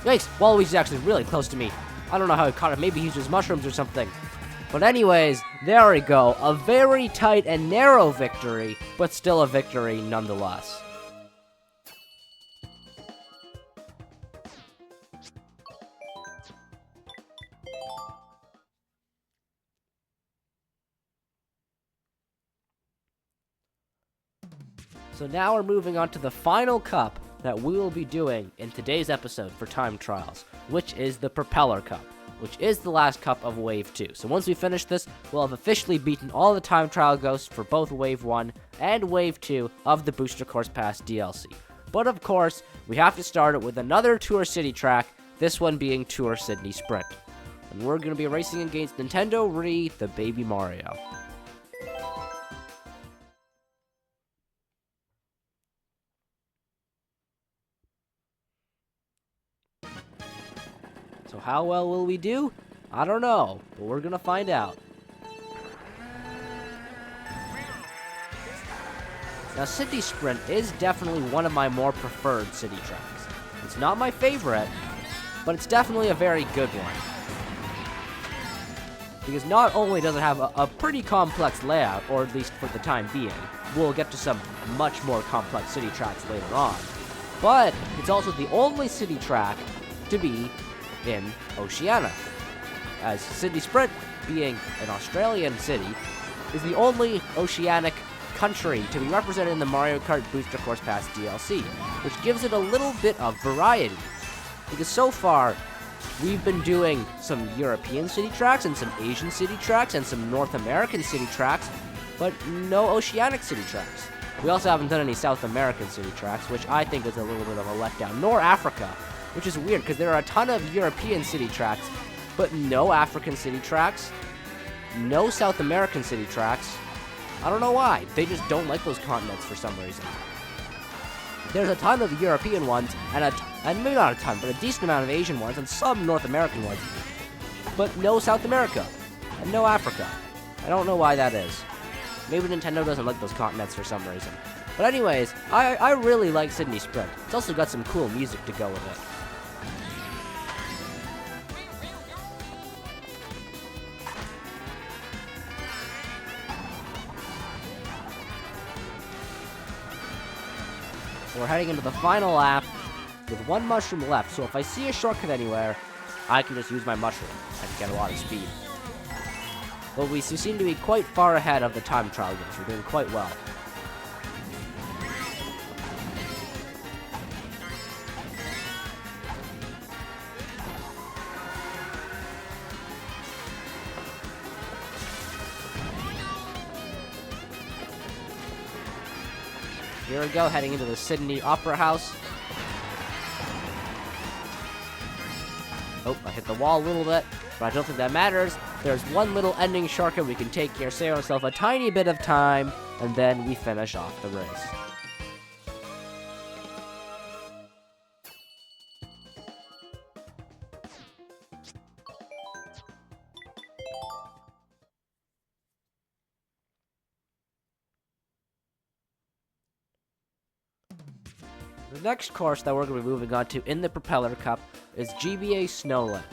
Yikes! Waluigi's actually really close to me. I don't know how he caught it. Maybe he used his mushrooms or something. But anyways, there we go. A very tight and narrow victory, but still a victory nonetheless. So now we're moving on to the final cup that we will be doing in today's episode for time trials, which is the Propeller Cup, which is the last cup of Wave 2. So once we finish this, we'll have officially beaten all the time trial ghosts for both Wave 1 and Wave 2 of the Booster Course Pass DLC. But of course, we have to start it with another Tour City track, this one being Tour Sydney Sprint. And we're going to be racing against Nintendo re the Baby Mario. So how well will we do? I don't know, but we're gonna find out. Now, Sydney Sprint is definitely one of my more preferred city tracks. It's not my favorite, but it's definitely a very good one. Because not only does it have a pretty complex layout, or at least for the time being, we'll get to some much more complex city tracks later on, but it's also the only city track to be in Oceania, as Sydney Sprint, being an Australian city, is the only oceanic country to be represented in the Mario Kart Booster Course Pass DLC, which gives it a little bit of variety. Because so far, we've been doing some European city tracks, and some Asian city tracks, and some North American city tracks, but no oceanic city tracks. We also haven't done any South American city tracks, which I think is a little bit of a letdown, nor Africa, which is weird, because there are a ton of European city tracks, but no African city tracks, no South American city tracks. I don't know why. They just don't like those continents for some reason. There's a ton of European ones, and maybe not a ton, but a decent amount of Asian ones, and some North American ones, but no South America, and no Africa. I don't know why that is. Maybe Nintendo doesn't like those continents for some reason. But anyways, I really like Sydney Sprint. It's also got some cool music to go with it. We're heading into the final lap with one mushroom left, so if I see a shortcut anywhere, I can just use my mushroom and get a lot of speed. But we seem to be quite far ahead of the time trial games. We're doing quite well. Here we go, heading into the Sydney Opera House. Oh, I hit the wall a little bit, but I don't think that matters. There's one little ending shortcut we can take here, save ourselves a tiny bit of time, and then we finish off the race. The next course that we're going to be moving on to in the Propeller Cup is GBA Snowland,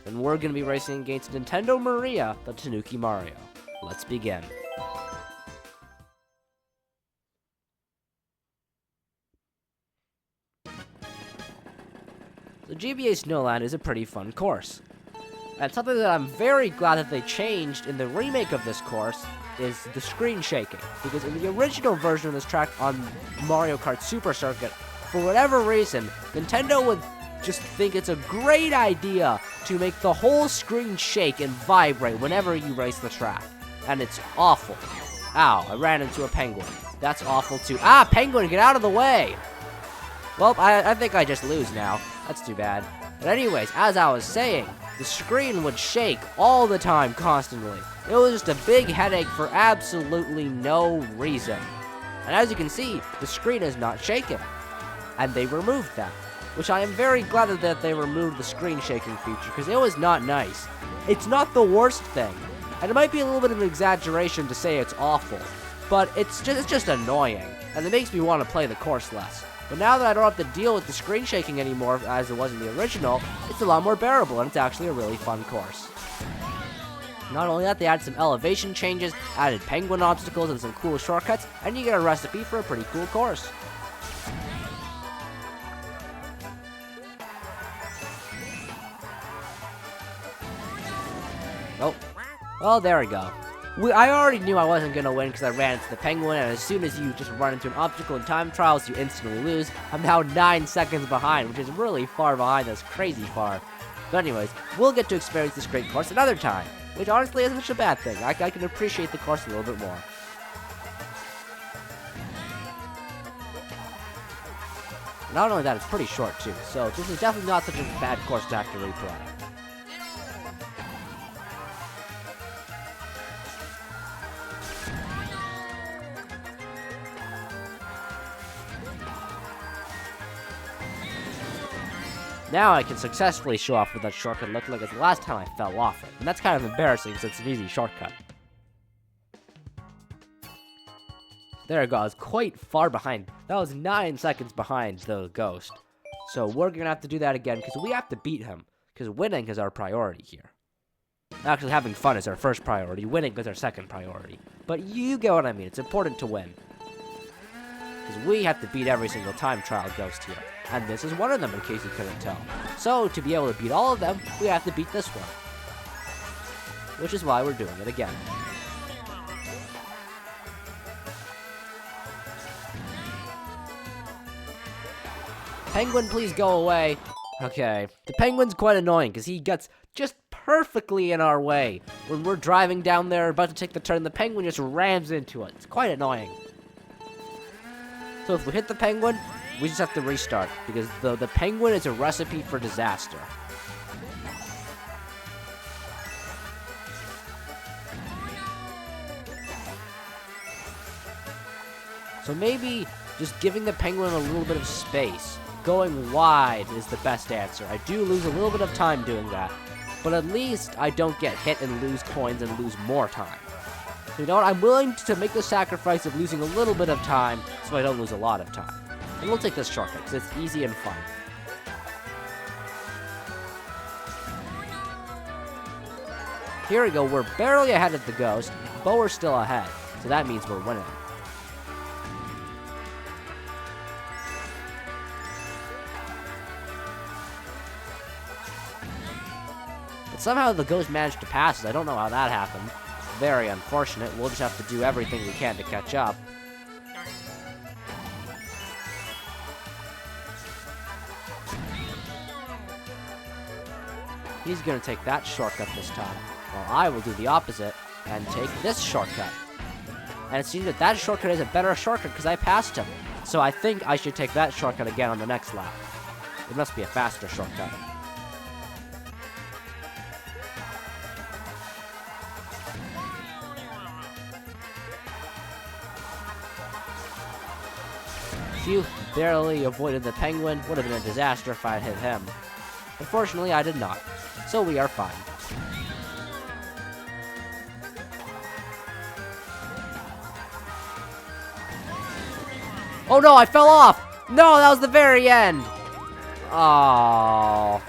and we're going to be racing against Nintendo Maria, the Tanuki Mario. Let's begin. The GBA Snowland is a pretty fun course, and something that I'm very glad that they changed in the remake of this course is the screen shaking, because in the original version of this track on Mario Kart Super Circuit, for whatever reason, Nintendo would just think it's a great idea to make the whole screen shake and vibrate whenever you race the track. And it's awful. Ow, I ran into a penguin. That's awful too. Ah, penguin, get out of the way! Well, I think I just lose now. That's too bad. But anyways, as I was saying, the screen would shake all the time, constantly. It was just a big headache for absolutely no reason. And as you can see, the screen is not shaking. And they removed that, which I am very glad that they removed the screen shaking feature, because it was not nice. It's not the worst thing, and it might be a little bit of an exaggeration to say it's awful, but it's just annoying, and it makes me want to play the course less. But now that I don't have to deal with the screen shaking anymore as it was in the original, it's a lot more bearable, and it's actually a really fun course. Not only that, they added some elevation changes, added penguin obstacles, and some cool shortcuts, and you get a recipe for a pretty cool course. Oh, well, there we go. I already knew I wasn't going to win because I ran into the penguin, and as soon as you just run into an obstacle in time trials, you instantly lose. I'm now 9 seconds behind, which is really far behind. That's crazy far. But anyways, we'll get to experience this great course another time, which honestly isn't such a bad thing. I can appreciate the course a little bit more. Not only that, it's pretty short too, so this is definitely not such a bad course to have to replay. Now I can successfully show off what that shortcut looked like as the last time I fell off it, and that's kind of embarrassing since it's an easy shortcut. There it goes, quite far behind. That was 9 seconds behind the ghost. So we're gonna have to do that again because we have to beat him. Because winning is our priority here. Actually, having fun is our first priority. Winning is our second priority. But you get what I mean. It's important to win. Because we have to beat every single time trial ghost here. And this is one of them, in case you couldn't tell. So, to be able to beat all of them, we have to beat this one. Which is why we're doing it again. Penguin, please go away. Okay. The penguin's quite annoying, because he gets just perfectly in our way. When we're driving down there, about to take the turn, the penguin just rams into it. It's quite annoying. So if we hit the penguin, we just have to restart, because the penguin is a recipe for disaster. So maybe just giving the penguin a little bit of space, going wide is the best answer. I do lose a little bit of time doing that, but at least I don't get hit and lose coins and lose more time. So you know what, I'm willing to make the sacrifice of losing a little bit of time so I don't lose a lot of time. And we'll take this shortcut, because it's easy and fun. Here we go, we're barely ahead of the ghost, but we're still ahead. So that means we're winning. But somehow the ghost managed to pass us. I don't know how that happened. Very unfortunate. We'll just have to do everything we can to catch up. He's gonna take that shortcut this time, while I will do the opposite and take this shortcut. And it seems that that shortcut is a better shortcut because I passed him. So I think I should take that shortcut again on the next lap. It must be a faster shortcut. Phew, barely avoided the penguin. Would have been a disaster if I had hit him. Unfortunately, I did not. So we are fine. Oh no, I fell off! No, that was the very end! Oh,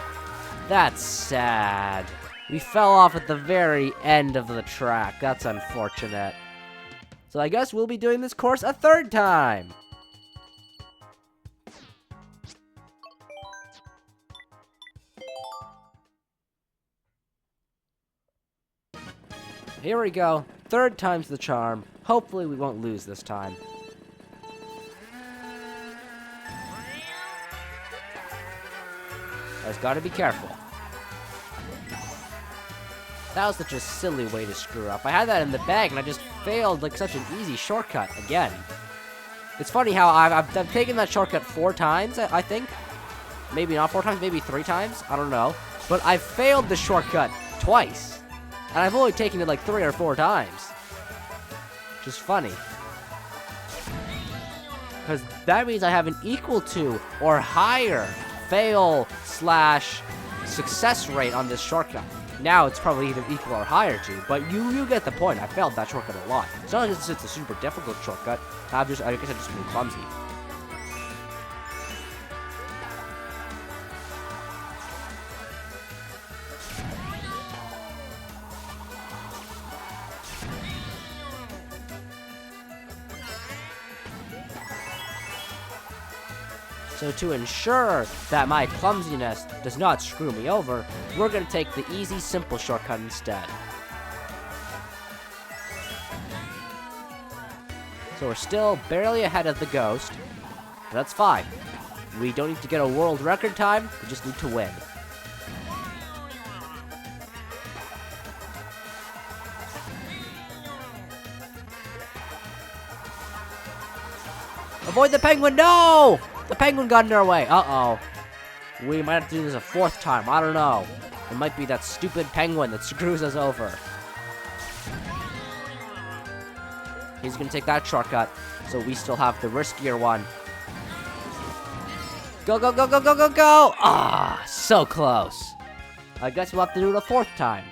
that's sad. We fell off at the very end of the track. That's unfortunate. So I guess we'll be doing this course a third time. Here we go. Third time's the charm. Hopefully we won't lose this time. I just gotta be careful. That was such a silly way to screw up. I had that in the bag and I just failed like such an easy shortcut again. It's funny how I've taken that shortcut 4 times, I think. Maybe not 4 times, maybe 3 times. I don't know. But I've failed the shortcut twice. And I've only taken it like 3 or 4 times. Which is funny. Because that means I have an equal to or higher fail/success rate on this shortcut. Now it's probably either equal or higher to, but you get the point. I failed that shortcut a lot. It's not just it's a super difficult shortcut. I guess I've just been clumsy. So to ensure that my clumsiness does not screw me over, we're going to take the easy, simple shortcut instead. So we're still barely ahead of the ghost, but that's fine. We don't need to get a world record time, we just need to win. Avoid the penguin. No! The penguin got in our way. Uh-oh. We might have to do this a fourth time. I don't know. It might be that stupid penguin that screws us over. He's going to take that shortcut, so we still have the riskier one. Go, go, go, go, go, go, go! Ah, so close. I guess we'll have to do it a fourth time.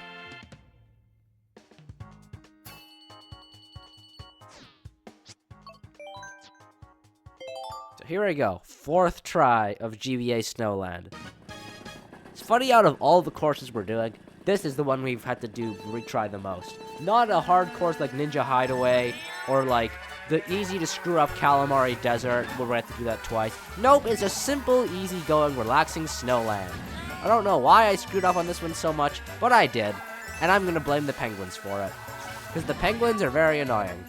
So here we go. Fourth try of GBA Snowland. It's funny, out of all the courses we're doing, this is the one we've had to retry the most. Not a hard course like Ninja Hideaway, or like the easy to screw up Calamari Desert, where we have to do that twice. Nope, it's a simple, easy-going, relaxing Snowland. I don't know why I screwed up on this one so much, but I did. And I'm gonna blame the penguins for it. Because the penguins are very annoying.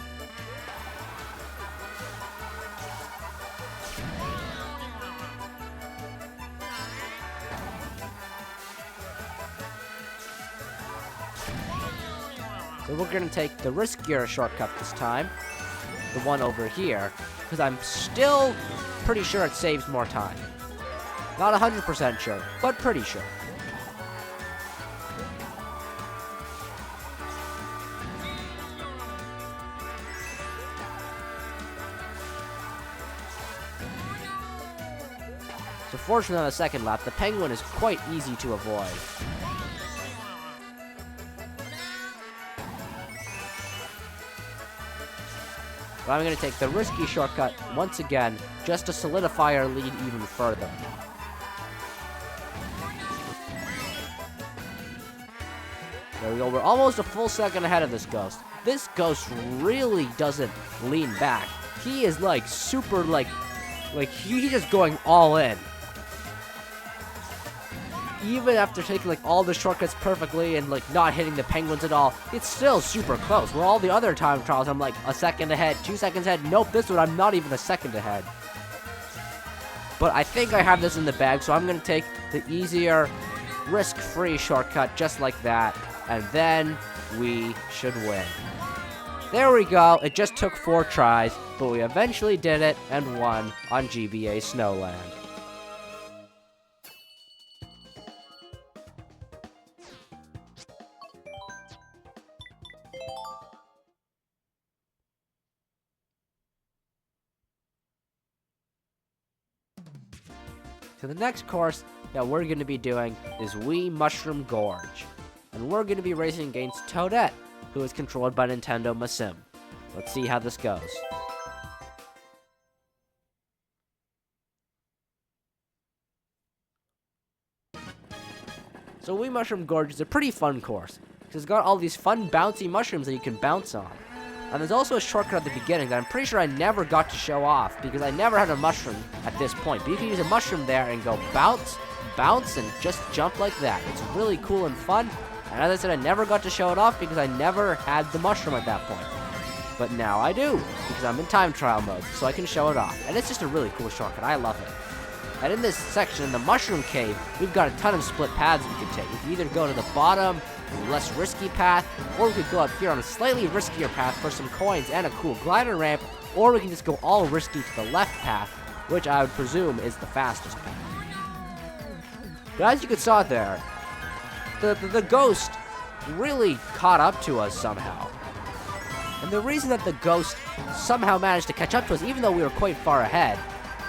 So we're gonna take the riskier shortcut this time. The one over here. Because I'm still pretty sure it saves more time. Not 100% sure, but pretty sure. So fortunately on the second lap, the penguin is quite easy to avoid. But I'm going to take the risky shortcut once again, just to solidify our lead even further. There we go, we're almost a full second ahead of this ghost. This ghost really doesn't lean back. He is like super he's just going all in. Even after taking like all the shortcuts perfectly and like not hitting the penguins at all, it's still super close. Where all the other time trials, I'm like a second ahead, 2 seconds ahead. Nope, this one I'm not even a second ahead. But I think I have this in the bag, so I'm gonna take the easier, risk-free shortcut just like that, and then we should win. There we go. It just took 4 tries, but we eventually did it and won on GBA Snowland. So the next course that we're going to be doing is Wee Mushroom Gorge. And we're going to be racing against Toadette, who is controlled by Nintendo Masim. Let's see how this goes. So Wee Mushroom Gorge is a pretty fun course, because it's got all these fun bouncy mushrooms that you can bounce on. And there's also a shortcut at the beginning that I'm pretty sure I never got to show off, because I never had a mushroom at this point. But you can use a mushroom there and go bounce, bounce, and just jump like that. It's really cool and fun. And as I said, I never got to show it off because I never had the mushroom at that point. But now I do, because I'm in time trial mode, so I can show it off. And it's just a really cool shortcut. I love it. And in this section, in the Mushroom Cave, we've got a ton of split paths we can take. We can either go to the bottom, a less risky path, or we could go up here on a slightly riskier path for some coins and a cool glider ramp, or we can just go all risky to the left path, which I would presume is the fastest path. But as you can saw there, the ghost really caught up to us somehow. And the reason that the ghost somehow managed to catch up to us, even though we were quite far ahead,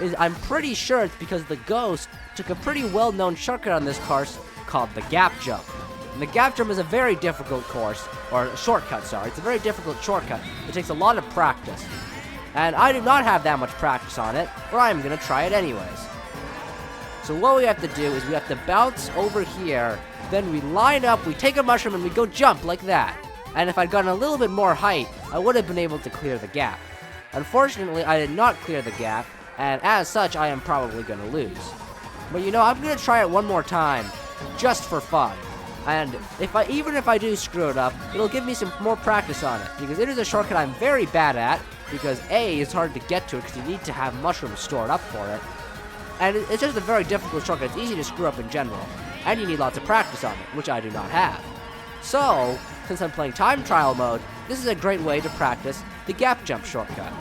is I'm pretty sure it's because the ghost took a pretty well-known shortcut on this course called the gap jump. And the gap jump is a very difficult course, or shortcut, sorry. It's a very difficult shortcut. It takes a lot of practice. And I do not have that much practice on it, but I'm going to try it anyways. So what we have to do is we have to bounce over here, then we line up, we take a mushroom, and we go jump like that. And if I'd gotten a little bit more height, I would have been able to clear the gap. Unfortunately, I did not clear the gap, and as such, I am probably going to lose. But you know, I'm going to try it one more time, just for fun. And even if I do screw it up, it'll give me some more practice on it, because it is a shortcut I'm very bad at, because A, it's hard to get to it, because you need to have mushrooms stored up for it. And it's just a very difficult shortcut. It's easy to screw up in general, and you need lots of practice on it, which I do not have. So, since I'm playing time trial mode, this is a great way to practice the gap jump shortcut.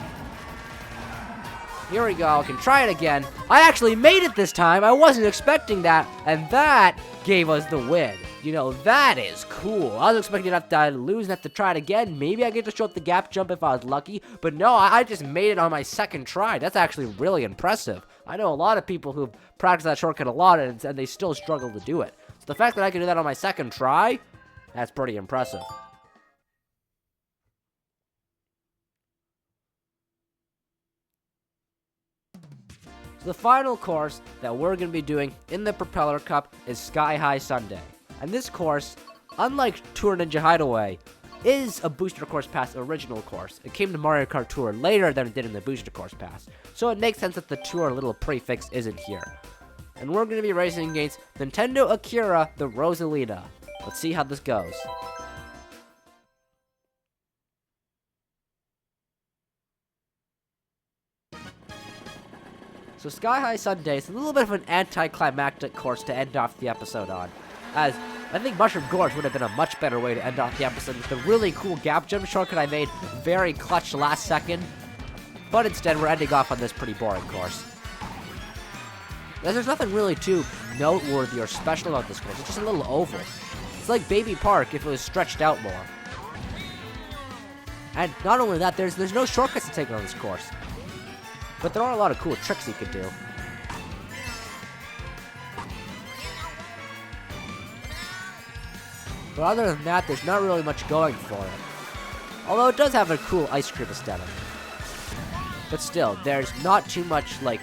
Here we go. I can try it again. I actually made it this time. I wasn't expecting that. And that gave us the win. You know, that is cool. I was expecting to have to lose and have to try it again. Maybe I get to show up the gap jump if I was lucky. But no, I just made it on my second try. That's actually really impressive. I know a lot of people who've practiced that shortcut a lot and they still struggle to do it. So the fact that I can do that on my second try, that's pretty impressive. So the final course that we're going to be doing in the Propeller Cup is Sky High Sundae. And this course, unlike Tour Ninja Hideaway, is a Booster Course Pass original course. It came to Mario Kart Tour later than it did in the Booster Course Pass. So it makes sense that the Tour little prefix isn't here. And we're going to be racing against Nintendo Akira, the Rosalina. Let's see how this goes. So Sky High Sundae is a little bit of an anticlimactic course to end off the episode on, as I think Mushroom Gorge would have been a much better way to end off the episode with the really cool gap jump shortcut I made very clutch last second, but instead we're ending off on this pretty boring course. There's nothing really too noteworthy or special about this course, it's just a little oval. It's like Baby Park if it was stretched out more. And not only that, there's no shortcuts to take on this course. But there are a lot of cool tricks you could do. But other than that, there's not really much going for it. Although it does have a cool ice cream aesthetic. But still, there's not too much, like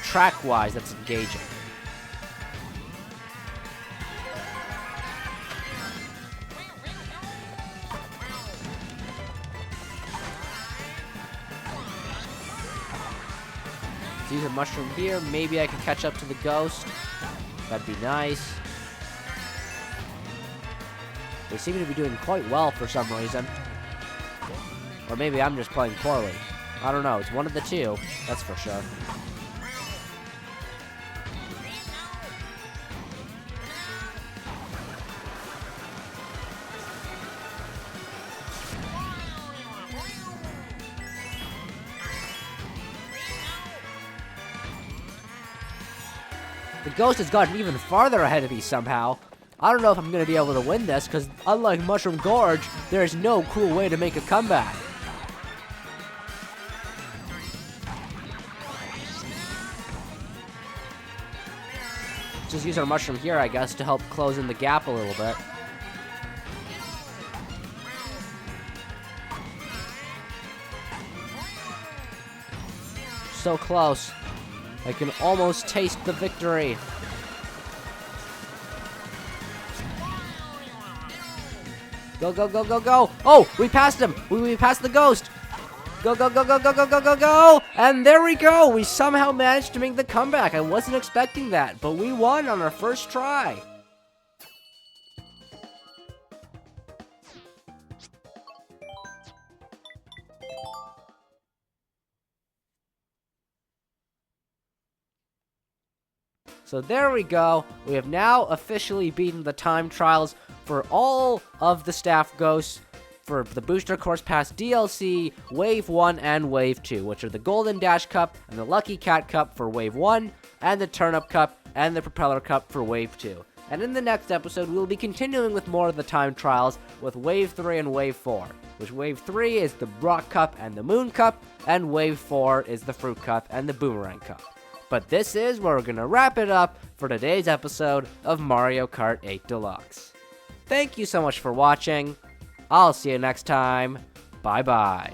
track-wise that's engaging. Use a mushroom here. Maybe I can catch up to the ghost. That'd be nice. They seem to be doing quite well for some reason. Or maybe I'm just playing poorly. I don't know. It's one of the two. That's for sure. The ghost has gotten even farther ahead of me somehow. I don't know if I'm going to be able to win this, because unlike Mushroom Gorge, there is no cool way to make a comeback. Just use our mushroom here, I guess, to help close in the gap a little bit. So close. I can almost taste the victory. Go, go, go, go, go. Oh, we passed him. We passed the ghost. Go, go, go, go, go, go, go, go, go. And there we go. We somehow managed to make the comeback. I wasn't expecting that, but we won on our first try. So there we go. We have now officially beaten the time trials for all of the staff ghosts for the Booster Course Pass DLC, Wave 1 and Wave 2, which are the Golden Dash Cup and the Lucky Cat Cup for Wave 1, and the Turnip Cup and the Propeller Cup for Wave 2. And in the next episode, we will be continuing with more of the time trials with Wave 3 and Wave 4, which Wave 3 is the Rock Cup and the Moon Cup, and Wave 4 is the Fruit Cup and the Boomerang Cup. But this is where we're going to wrap it up for today's episode of Mario Kart 8 Deluxe. Thank you so much for watching. I'll see you next time. Bye-bye.